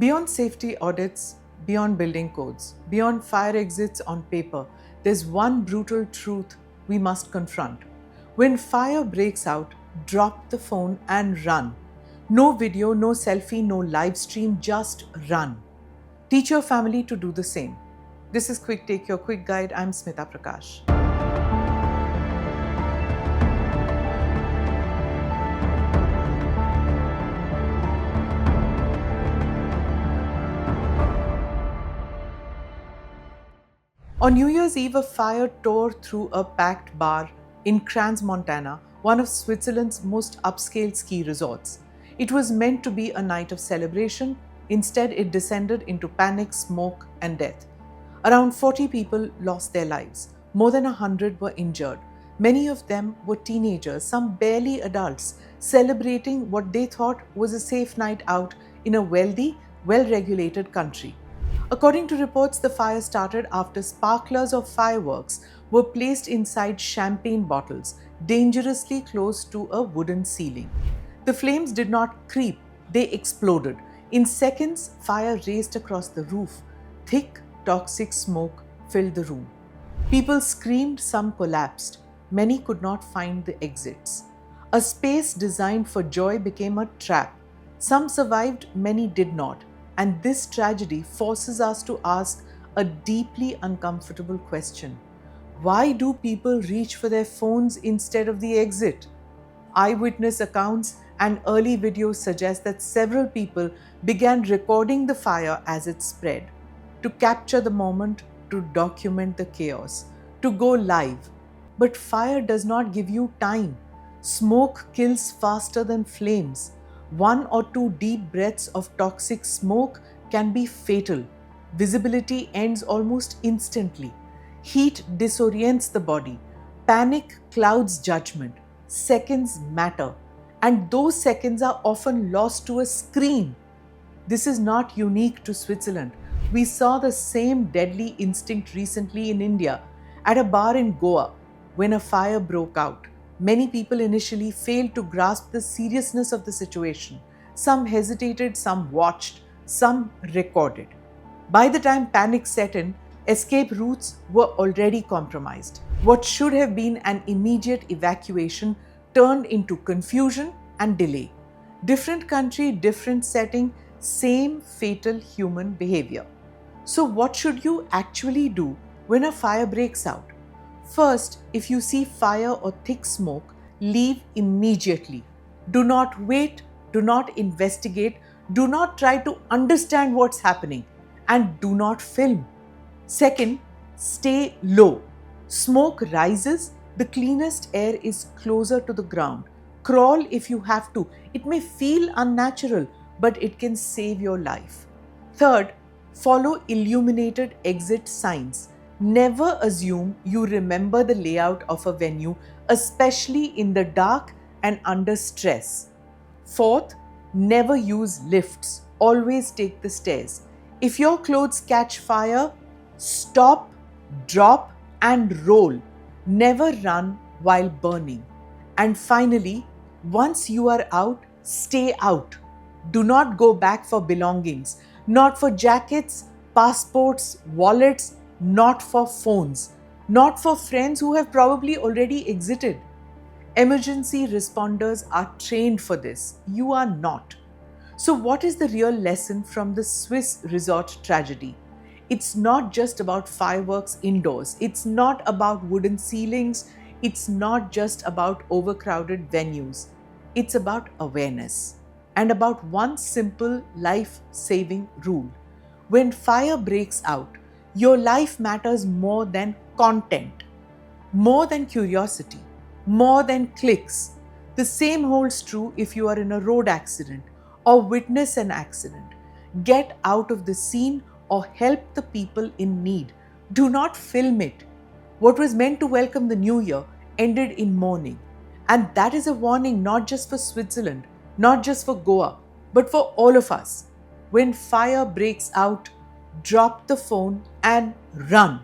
Beyond safety audits, beyond building codes, beyond fire exits on paper, there's one brutal truth we must confront. When fire breaks out, drop the phone and run. No video, no selfie, no live stream, just run. Teach your family to do the same. This is Quick Take, your quick guide. I'm Smita Prakash. On New Year's Eve, a fire tore through a packed bar in Crans, Montana, one of Switzerland's most upscale ski resorts. It was meant to be a night of celebration. Instead, it descended into panic, smoke, and death. Around 40 people lost their lives. More than 100 were injured. Many of them were teenagers, some barely adults, celebrating what they thought was a safe night out in a wealthy, well-regulated country. According to reports, the fire started after sparklers of fireworks were placed inside champagne bottles, dangerously close to a wooden ceiling. The flames did not creep, they exploded. In seconds, fire raced across the roof. Thick, toxic smoke filled the room. People screamed, some collapsed. Many could not find the exits. A space designed for joy became a trap. Some survived, many did not. And this tragedy forces us to ask a deeply uncomfortable question. Why do people reach for their phones instead of the exit? Eyewitness accounts and early videos suggest that several people began recording the fire as it spread, to capture the moment, to document the chaos, to go live. But fire does not give you time. Smoke kills faster than flames. 1 or 2 deep breaths of toxic smoke can be fatal. Visibility ends almost instantly. Heat disorients the body. Panic clouds judgment. Seconds matter. And those seconds are often lost to a screen. This is not unique to Switzerland. We saw the same deadly instinct recently in India at a bar in Goa when a fire broke out. Many people initially failed to grasp the seriousness of the situation. Some hesitated, some watched, some recorded. By the time panic set in, escape routes were already compromised. What should have been an immediate evacuation turned into confusion and delay. Different country, different setting, same fatal human behavior. So what should you actually do when a fire breaks out? First, if you see fire or thick smoke, leave immediately. Do not wait, do not investigate, do not try to understand what's happening, and do not film. Second, stay low. Smoke rises, the cleanest air is closer to the ground. Crawl if you have to. It may feel unnatural, but it can save your life. Third, follow illuminated exit signs. Never assume you remember the layout of a venue, especially in the dark and under stress. Fourth, never use lifts. Always take the stairs. If your clothes catch fire, stop, drop, and roll. Never run while burning. And finally, once you are out, stay out. Do not go back for belongings, not for jackets, passports, wallets, not for phones, not for friends who have probably already exited. Emergency responders are trained for this. You are not. So, what is the real lesson from the Swiss resort tragedy? It's not just about fireworks indoors. It's not about wooden ceilings. It's not just about overcrowded venues. It's about awareness and about one simple life-saving rule. When fire breaks out, your life matters more than content, more than curiosity, more than clicks. The same holds true if you are in a road accident or witness an accident. Get out of the scene or help the people in need. Do not film it. What was meant to welcome the new year ended in mourning. And that is a warning not just for Switzerland, not just for Goa, but for all of us. When fire breaks out, drop the phone and run.